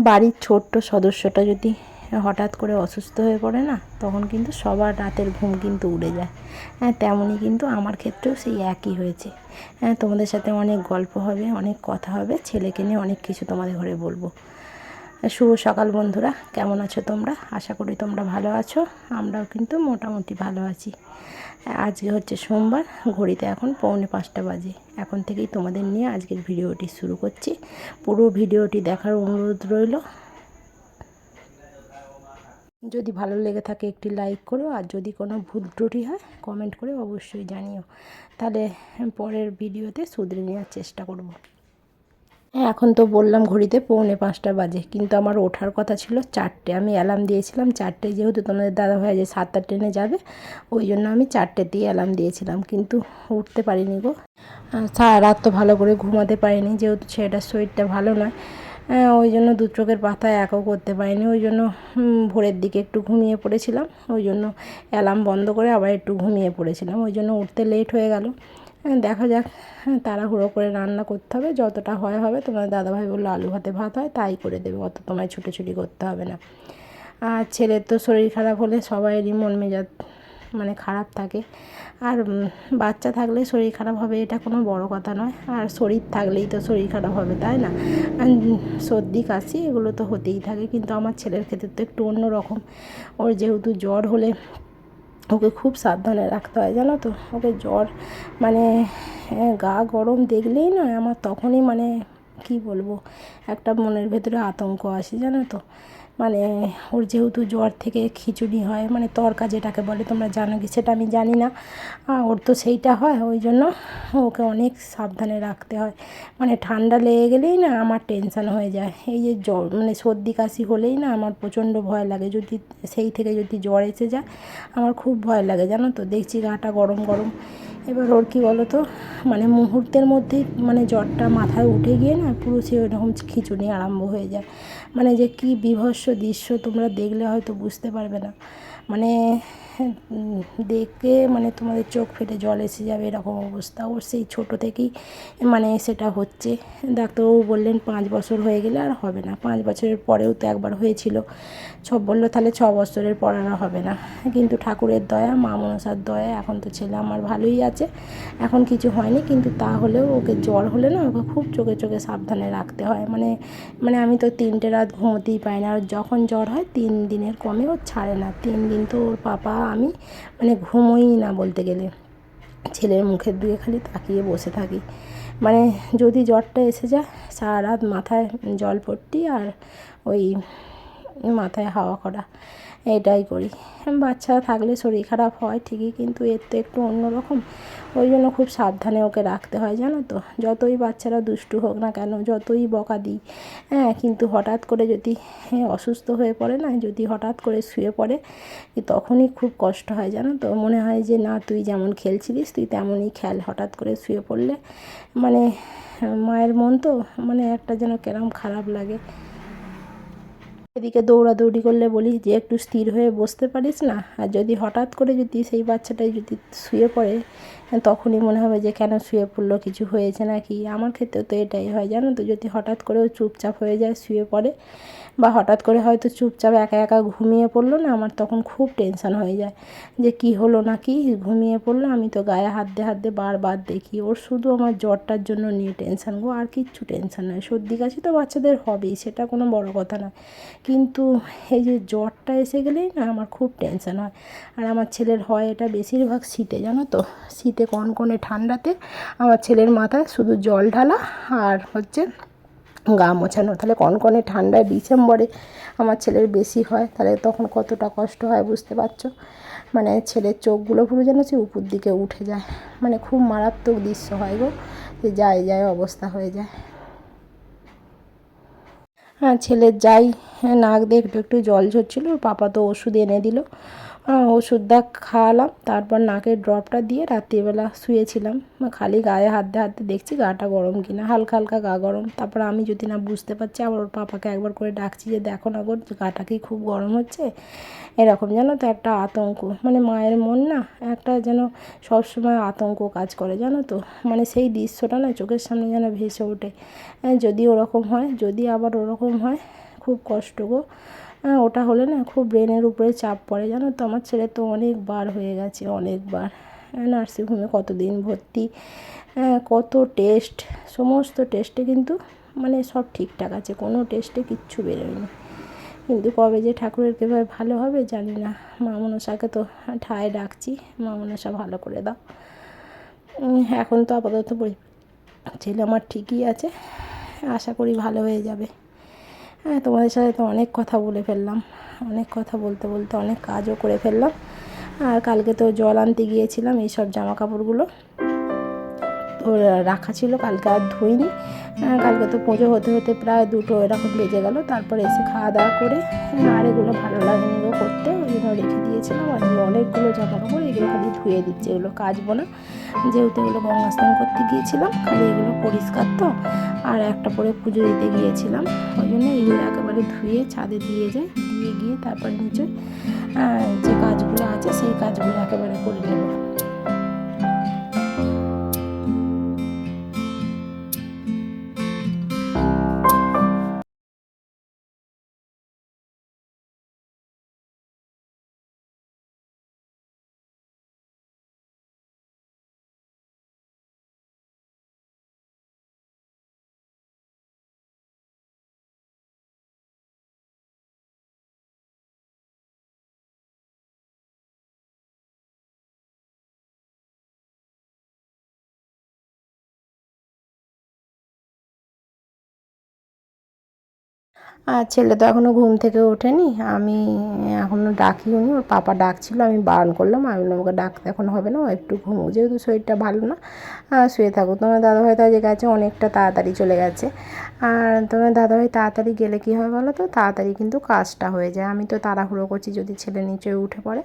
বাড়ির ছোট্ট সদস্যটা যদি হঠাৎ করে অসুস্থ হয়ে পড়ে না, তখন কিন্তু সবার রাতের ঘুম কিন্তু উড়ে যায়। তেমনই কিন্তু আমার ক্ষেত্রেও সেই একই হয়েছে। তোমাদের সাথে অনেক গল্প হবে, অনেক কথা হবে, ছেলেকে নিয়ে অনেক কিছু তোমাদের ঘরে বলবো। শুভ সকাল বন্ধুরা, কেমন আছো তোমরা? আশা করি তোমরা ভালো আছো। আমরাও কিন্তু মোটামুটি ভালো আছি। আজকে হচ্ছে সোমবার, ঘড়িতে এখন 4:45 বাজে। এখন থেকেই তোমাদের নিয়ে আজকের ভিডিওটি শুরু করছি। পুরো ভিডিওটি দেখার অনুরোধ রইল। যদি ভালো লেগে থাকে একটি লাইক করো, আর যদি কোনো ভুল ত্রুটি হয় কমেন্ট করে অবশ্যই জানিও, তাহলে পরের ভিডিওতে শুধরে নেওয়ার চেষ্টা করব। এখন তো বললাম ঘড়িতে 4:45 বাজে, কিন্তু আমার ওঠার কথা ছিল 4টে। আমি অ্যালার্ম দিয়েছিলাম 4টে, যেহেতু তোমাদের দাদাভাই যে 7টার ট্রেনে যাবে, ওই জন্য আমি 4টেতেই অ্যালার্ম দিয়েছিলাম, কিন্তু উঠতে পারিনি গো। সারা রাত তো ভালো করে ঘুমাতে পারিনি, যেহেতু ছেলেটার শরীরটা ভালো নয়। ওই জন্য দু চোখের পাতায় একও করতে পারিনি। ওই জন্য ভোরের দিকে একটু ঘুমিয়ে পড়েছিলাম, ওই জন্য অ্যালার্ম বন্ধ করে আবার একটু ঘুমিয়ে পড়েছিলাম, ওই জন্য উঠতে লেট হয়ে গেল। দেখা যাক, তাড়াহুড়ো করে রান্না করতে হবে, যতটা হয় হবে। তোমার দাদাভাই বললো আলু ভাতে ভাত হয় তাই করে দেবে, অত তোমায় ছুটোছুটি করতে হবে না। আর ছেলের তো শরীর খারাপ হলে সবাইয়েরই মন মেজাজ মানে খারাপ থাকে। আর বাচ্চা থাকলে শরীর খারাপ হবে এটা কোনো বড় কথা নয়, আর শরীর থাকলেই তো শরীর খারাপ হবে, তাই না? সর্দি কাশি এগুলো তো হতেই থাকে, কিন্তু আমার ছেলের ক্ষেত্রে তো একটু অন্য রকম। ওর যেহেতু জ্বর হলে ওকে খুব সাবধানে রাখতে হয়, জানো তো। ওকে জ্বর মানে গা গরম দেখলেই না আমার তখনই মানে কি বলবো, একটা মনের ভেতরে আতঙ্ক আসে, জানো তো। মানে ওর যেহেতু জ্বর থেকে খিচুড়ি হয়, মানে তড়কা যেটাকে বলে, তোমরা জানো কি সেটা আমি জানি না। ওর তো সেইটা হয়, ওই জন্য ওকে অনেক সাবধানে রাখতে হয়। মানে ঠান্ডা লেগে গেলেই না আমার টেনশান হয়ে যায়। এই যে জ্বর মানে সর্দি কাশি হলেই না আমার প্রচণ্ড ভয় লাগে। যদি সেই থেকে যদি জ্বর এসে যায় আমার খুব ভয় লাগে, জানো তো। দেখছি গাটা গরম গরম। এবার ওর কী বলো তো, মানে মুহূর্তের মধ্যেই মানে জ্বরটা মাথায় উঠে গিয়ে না পুরো সে ওইরকম খিঁচুনি আরম্ভ হয়ে যায়। মানে যে কী বীভৎস দৃশ্য, তোমরা দেখলে হয়তো বুঝতে পারবে না। মানে দেখে মানে তোমাদের চোখ ফেটে জল এসে যাবে, এরকম অবস্থা। ওর সেই ছোটো থেকেই মানে সেটা হচ্ছে। ডাক্তারবাবু বললেন 5 বছর হয়ে গেলে আর হবে না। 5 বছরের পরেও তো একবার হয়েছিল। বললো তাহলে 6 বছরের পর আর হবে না। কিন্তু ঠাকুরের দয়া, মা মনসার দয়া, এখন তো ছেলে আমার ভালোই আছে, এখন কিছু হয়নি। কিন্তু তাহলেও ওকে জ্বর হলে না ওকে খুব চোখে চোখে সাবধানে রাখতে হয়। মানে মানে আমি তো 3টে রাত ঘুমোতেই পাই না। আর যখন জ্বর হয় 3 দিনের কমে ও ছাড়ে না। 3 দিন তো ওর পাপা আমি মানে ঘুমোই না বলতে গেলে, ছেলের মুখের দিকে খালি তাকিয়ে বসে থাকি। মানে যদি জ্বরটা এসে যায় সারা রাত মাথায় জলপট্টি আর ওই মাথায় হাওয়া করা, এটাই করি। বাচ্চা থাকলে শরীর খারাপ হয় ঠিকই, কিন্তু এর তো একটু অন্যরকম। ওই জন্য খুব সাবধানে ওকে রাখতে হয়, জানো তো। যতই বাচ্চারা দুষ্টু হোক না কেন, যতই বকা দিই, কিন্তু হঠাৎ করে যদি অসুস্থ হয়ে পড়ে না, যদি হঠাৎ করে শুয়ে পড়ে, তখনই খুব কষ্ট হয়, জানো তো। মনে হয় যে না, তুই যেমন খেলছিলিস তুই তেমনই খেল, হঠাৎ করে শুয়ে পড়লে মানে মায়ের মন তো মানে একটা যেন কেরম খারাপ লাগে। এদিকে দৌড়াদৌড়ি করলে বলি যে একটু স্থির হয়ে বসতে পারিস না। আর যদি হঠাৎ করে যদি সেই বাচ্চাটাই যদি শুয়ে পড়ে, তখনই মনে হবে যে কেন শুয়ে পড়লো, কিছু হয়েছে নাকি। আমার ক্ষেত্রে তো এটাই হয়, জানো তো। যদি হঠাৎ করেও চুপচাপ হয়ে যায়, শুয়ে পড়ে, বা হঠাৎ করে হয়তো চুপচাপ একা একা ঘুমিয়ে পড়লো না, আমার তখন খুব টেনশান হয়ে যায় যে কি হলো না কি, ঘুমিয়ে পড়লো। আমি তো গায়ে হাত দিয়ে বারবার দেখি। ওর শুধু আমার জ্বরটার জন্য নিয়ে টেনশান গো, আর কিচ্ছু টেনশান নয়। সর্দি কাশি তো বাচ্চাদের হবেই, সেটা কোনো বড় কথা নয়, কিন্তু এই যে জ্বরটা এসে গেলেই না আমার খুব টেনশান হয়। আর আমার ছেলের হয় এটা বেশিরভাগ শীতে, জানো তো। শীতে কনকনে ঠান্ডাতে আমার ছেলের মাথায় শুধু জল ঢালা আর হচ্ছে গা মোছানো। তাহলে কনকনে ঠান্ডায় ডিসেম্বরে আমার ছেলের বেশি হয়, তাহলে তখন কতটা কষ্ট হয় বুঝতে পারছো। মানে ছেলের চোখগুলো পুরো যেন সে উপর দিকে উঠে যায়, মানে খুব মারাত্মক দৃশ্য হয় গো, যে যায় যায় অবস্থা হয়ে যায়। ছেলের যাই নাক দিয়ে একটু একটু জল ঝরছিল, ওর পাপা তো ওষুধ এনে দিল। ওষুধটা খাওয়ালাম, তারপর নাকের ড্রপটা দিয়ে রাত্রিবেলা শুয়েছিলাম। খালি গায়ে হাত দিয়ে দেখছি গাটা গরম কিনা, হালকা হালকা গা গরম। তারপর আমি যদি না বুঝতে পারছি, আবার ওর পাপাকে একবার করে ডাকছি যে দেখো না গো, গাটা কি খুব গরম হচ্ছে, এরকম। জানো তো একটা আতঙ্ক, মানে মায়ের মন না একটা যেন সবসময় আতঙ্ক কাজ করে, জানো তো। মানে সেই দৃশ্যটা না চোখের সামনে যেন ভেসে ওঠে। যদি ওরকম হয়, যদি আবার ওরকম হয়, খুব কষ্ট গো। ওটা হলে না খুব ব্রেনের উপরে চাপ পড়ে, জানো তো। আমার ছেলে তো অনেকবার হয়ে গেছে, অনেকবার নার্সিংহোমে কতদিন ভর্তি, কত টেস্ট, সমস্ত টেস্টে কিন্তু মানে সব ঠিকঠাক আছে, কোনো টেস্টে কিচ্ছু বেরোয়নি। কিন্তু কবে যে ঠাকুরের কৃপায় ভালো হবে জানি না। মা মনসাকে তো ঠায় ডাকছি, মা মনসা ভালো করে দাও। এখন তো আপাতত ছেলে আমার ঠিকই আছে, আশা করি ভালো হয়ে যাবে। তোমাদের সাথে তো অনেক কথা বলে ফেললাম, অনেক কথা বলতে বলতে অনেক কাজও করে ফেললাম। আর কালকে তো জল আনতে গিয়েছিলাম, এইসব জামা কাপড়গুলো তো রাখা ছিল, কালকে আর ধুইনি। কালকে তো পুজো হতে হতে প্রায় 2টো এরকম বেজে গেল। তারপরে এসে খাওয়া দাওয়া করে আর এগুলো ভালো লাগেনি গো করতে, ওই জন্য রেখে দিয়েছিলাম। আজকে অনেকগুলো জামা কাপড়, এগুলো খালি ধুয়ে দিচ্ছে, এগুলো কাচবো না, যেহেতু এগুলো গঙ্গা স্নান করতে গিয়েছিলাম, খালি এগুলো পরিষ্কার তো। আর একটা পরে পুজো দিতে গিয়েছিলাম, ওই জন্য এগুলো একেবারে ধুয়ে ছাদে দিয়ে যাই, দিয়ে গিয়ে তারপর নিচে যে কাজগুলো আছে সেই কাজগুলো একেবারে করে নেব। আর ছেলে তো এখনও ঘুম থেকে ওঠেনি, আমি এখনও ডাকিও নি, ওর পাপা ডাকছিল, আমি বারণ করলাম, আমি বললাম ওকে ডাকতে এখন হবে না, ও একটু ঘুমো, যেহেতু শরীরটা ভালো না, শুয়ে থাকো। তোমার দাদাভাই তো আজ গেছে, অনেকটা তাড়াতাড়ি চলে গেছে। আর তোমার দাদাভাই তাড়াতাড়ি গেলে কী হয় বলো তো, তাড়াতাড়ি কিন্তু কাজটা হয়ে যায়। আমি তো তাড়াহুড়ো করছি যদি ছেলে নিচে উঠে পড়ে,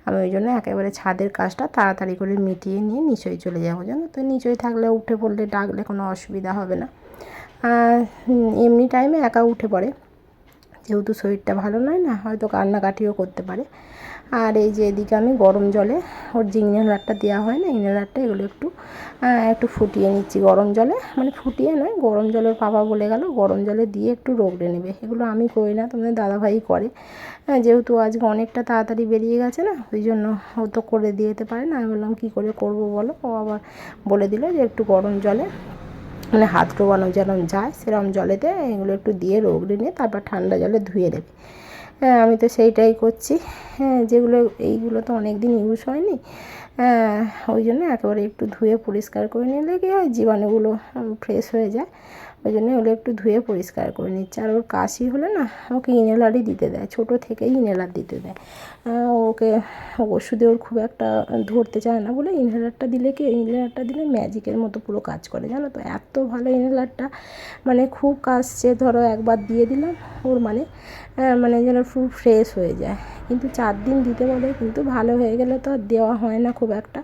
আমি ওই জন্য একেবারে ছাদের কাজটা তাড়াতাড়ি করে মিটিয়ে নিয়ে নিচেই চলে যাবো, জানো তো। নিচেই থাকলে উঠে পড়লে ডাকলে কোনো অসুবিধা হবে না। এমনি টাইমে একা উঠে পড়ে, যেহেতু শরীরটা ভালো নয় না, হয়তো কান্নাকাটিও করতে পারে। আর এই যে এদিকে আমি গরম জলে ওর যে ইনহেলারটা দেওয়া হয় না, ইনহেলারটা এগুলো একটু একটু ফুটিয়ে নিচ্ছি গরম জলে, মানে ফুটিয়ে নয়, গরম জলের পাপা বলে গেল গরম জলে দিয়ে একটু রগড়ে নেবে। এগুলো আমি করি না, তোমাদের দাদাভাই করে। যেহেতু আজকে অনেকটা তাড়াতাড়ি বেরিয়ে গেছে না, ওই জন্য ও তো করে দিয়ে যেতে পারে না। আমি বললাম কী করে করবো বলো, ও আবার বলে দিল যে একটু গরম জলে, মানে হাত ডোবানো যেরকম যায় সেরকম জলেতে এগুলো একটু দিয়ে রগড়ে নিয়ে তারপর ঠান্ডা জলে ধুয়ে দেবে। আমি তো সেইটাই করছি। যেগুলো এইগুলো তো অনেক দিন ইউজ হয়নি, ওই জন্য একেবারে একটু ধুয়ে পরিষ্কার করে নিলে কি হয়, জীবাণুগুলো ফ্রেশ হয়ে যায়। ওই জন্য ওগুলো একটু ধুয়ে পরিষ্কার করে নিচ্ছে। আর ওর কাশি হলে না ওকে ইনহেলারই দিতে দেয়, ছোটো থেকেই ইনহেলার দিতে দেয়। ওকে ওষুধে ওর খুব একটা ধরতে চায় না বলে ইনহেলারটা দিলে কি, ইনহেলারটা দিলে ম্যাজিকের মতো পুরো কাজ করে, জানো তো। এত ভালো ইনহেলারটা, মানে খুব কাশছে, ধরো একবার দিয়ে দিলাম ওর মানে যেন ফুল ফ্রেশ হয়ে যায়। কিন্তু 4 দিন দিতে বলে, কিন্তু ভালো হয়ে গেলে তো আর দেওয়া হয় না খুব একটা,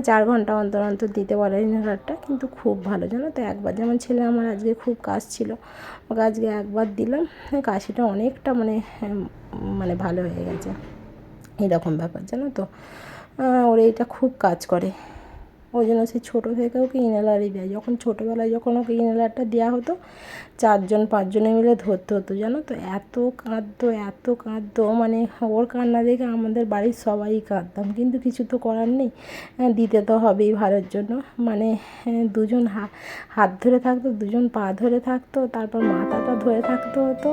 4 ঘন্টা অন্তর অন্তর দিতে বলে ইনহেলারটা। কিন্তু খুব ভালো, জানো তো। একবার যেমন ছেলে আমার আজকে খুব কাশছিল, ওকে আজকে একবার দিলাম, কাশিটা অনেকটা মানে ভালো হয়ে গেছে, এরকম ব্যাপার, জানো তো। ওর এইটা খুব কাজ করে, ওই জন্য সে ছোটো থেকে ওকে ইনহেলারই দেয়। যখন ছোটোবেলায় যখন ওকে ইনহেলারটা দেওয়া হতো, 4জন 5জনে মিলে ধরতে হতো, জানো তো। এত কাঁদতো, এত কাঁদতো, মানে ওর কান্না দেখে আমাদের বাড়ির সবাই কাঁদতাম, কিন্তু কিছু তো করার নেই, দিতে তো হবেই ভালোর জন্য। মানে 2জন হাত ধরে থাকতো, 2জন পা ধরে থাকতো, তারপর মাথাটা ধরে থাকতে হতো,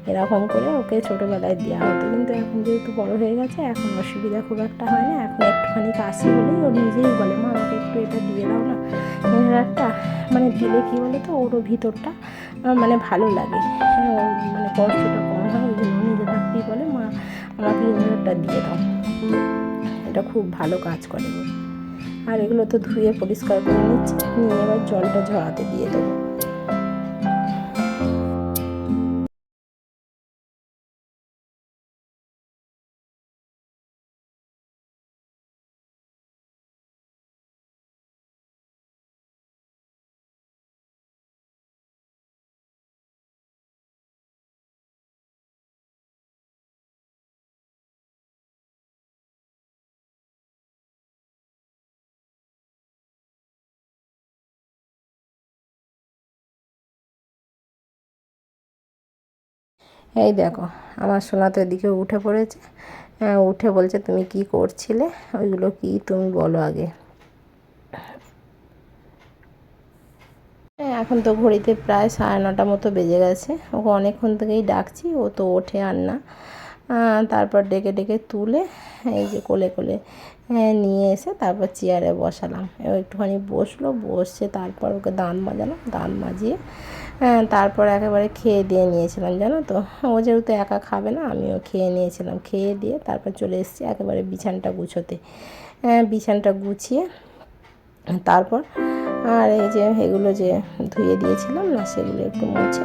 এরকম করে ওকে ছোটোবেলায় দেওয়া হতো। কিন্তু এখন যেহেতু বড়ো হয়ে গেছে, এখন অসুবিধা খুব একটা হয় না। এখন একটুখানি কাশি হলেই ও নিজেই বলে, মা আমাকে একটু এটা দিয়ে দাও না ইনহেলারটা। মানে দিলে কী বলো তো, ওরও ভিতরটা মানে ভালো লাগে, ওর মানে কষ্টটা কম হয়। ওই জন্য নিজে থাকতেই বলে, মা আমাকে ইনহেলারটা দিয়ে দাও। এটা খুব ভালো কাজ করে। আর এগুলো তো ধুয়ে পরিষ্কার করে নিচ্ছি, নিয়ে এবার জলটা ঝরাতে দিয়ে দেবো। এই দেখো আমার সোনা তো এদিকে উঠে পড়েছে, উঠে বলছে তুমি কি করছিলে, ওইগুলো কি তুমি বলো আগে। এখন তো ঘড়িতে প্রায় 9:30 মতো বেজে গেছে, ওকে অনেকক্ষণ থেকেই ডাকছি, ও তো ওঠে আর না। তারপর ডেকে ডেকে তুলে এই যে কোলে কোলে নিয়ে এসে তারপর চেয়ারে বসালাম। এবার একটুখানি বসলো, বসছে, তারপর ওকে দাঁত মাজালাম, দাঁত মাজিয়ে তারপর একেবারে খেয়ে দিয়ে নিয়েছিলাম, জানো তো। ও যেহেতু একা খাবে না, আমিও খেয়ে নিয়েছিলাম। খেয়ে দিয়ে তারপর চলে এসেছি একেবারে বিছানটা গুছোতে। বিছানটা গুছিয়ে তারপর আর এই যে এগুলো যে ধুয়ে দিয়েছিলাম না, সেগুলো একটু মুছে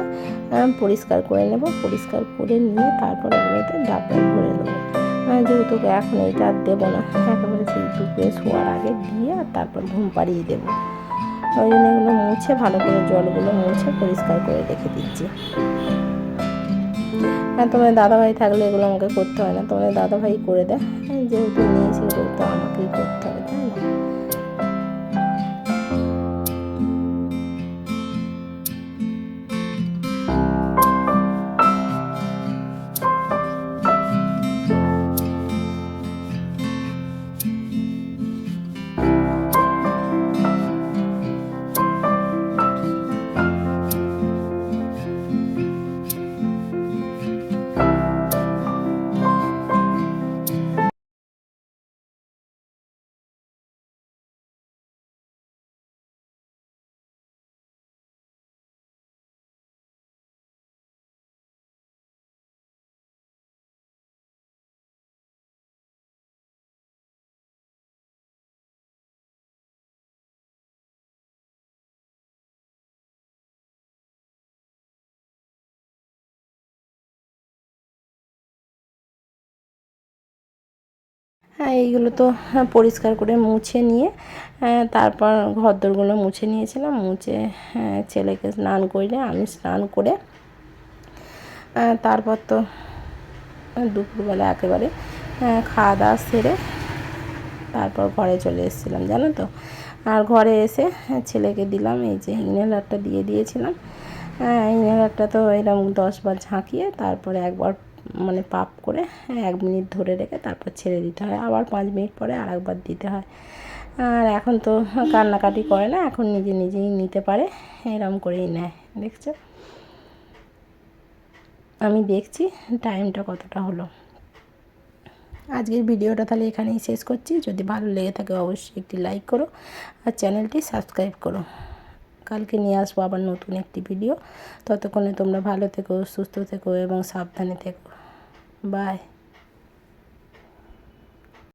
পরিষ্কার করে নেব। পরিষ্কার করে নিয়ে তারপর ওগুলোতে ডাব্বায় ভরে দেবো। যেহেতু এখন এইটা আর দেবো না, একেবারে সেই দুপুরে শোয়ার আগে দিয়ে আর তারপর ঘুম পাড়িয়ে দেবো। ওই জন্য এগুলো মুছে ভালো করে জলগুলো মুছে পরিষ্কার করে রেখে দিচ্ছি। তোমাদের দাদাভাই থাকলে এগুলো আমাকে করতে হয় না, তোমাদের দাদাভাই করে দেয়। যেহেতু নিয়ে সেগুলো তো আমাকেই করতে হবে, তাই না। এইগুলো তো পরিষ্কার করে মুছে নিয়ে তারপর ঘরদোরগুলো মুছে নিয়েছিলাম। মুছে ছেলেকে স্নান করলে আমি স্নান করে তারপর তো দুপুরবেলা একেবারে খাওয়া দাওয়া সেরে তারপর ঘরে চলে এসেছিলাম, জানো তো। আর ঘরে এসে ছেলেকে দিলাম, এই যে ইনহেলারটা দিয়ে দিয়েছিলাম। ইনহেলারটা তো এরকম 10 বার ঝাঁকিয়ে তারপরে একবার মানে পাপ করে 1 মিনিট ধরে রেখে তারপর ছেড়ে দিতে হয়, আবার 5 মিনিট পরে আরেকবার দিতে হয়। আর এখন তো কান্নাকাটি করে না, এখন নিজে নিজেই নিতে পারে, এরকম করেই নেয়, দেখছো। আমি দেখছি টাইমটা কতটা হলো। আজকের ভিডিওটা তাহলে এখানেই শেষ করছি। যদি ভালো লেগে থাকে অবশ্যই একটি লাইক করো আর চ্যানেলটি সাবস্ক্রাইব করো। কালকে নিয়ে আসবো আবার নতুন একটি ভিডিও। ততক্ষণে তোমরা ভালো থেকো, সুস্থ থেকো এবং সাবধানে থেকো। বাই।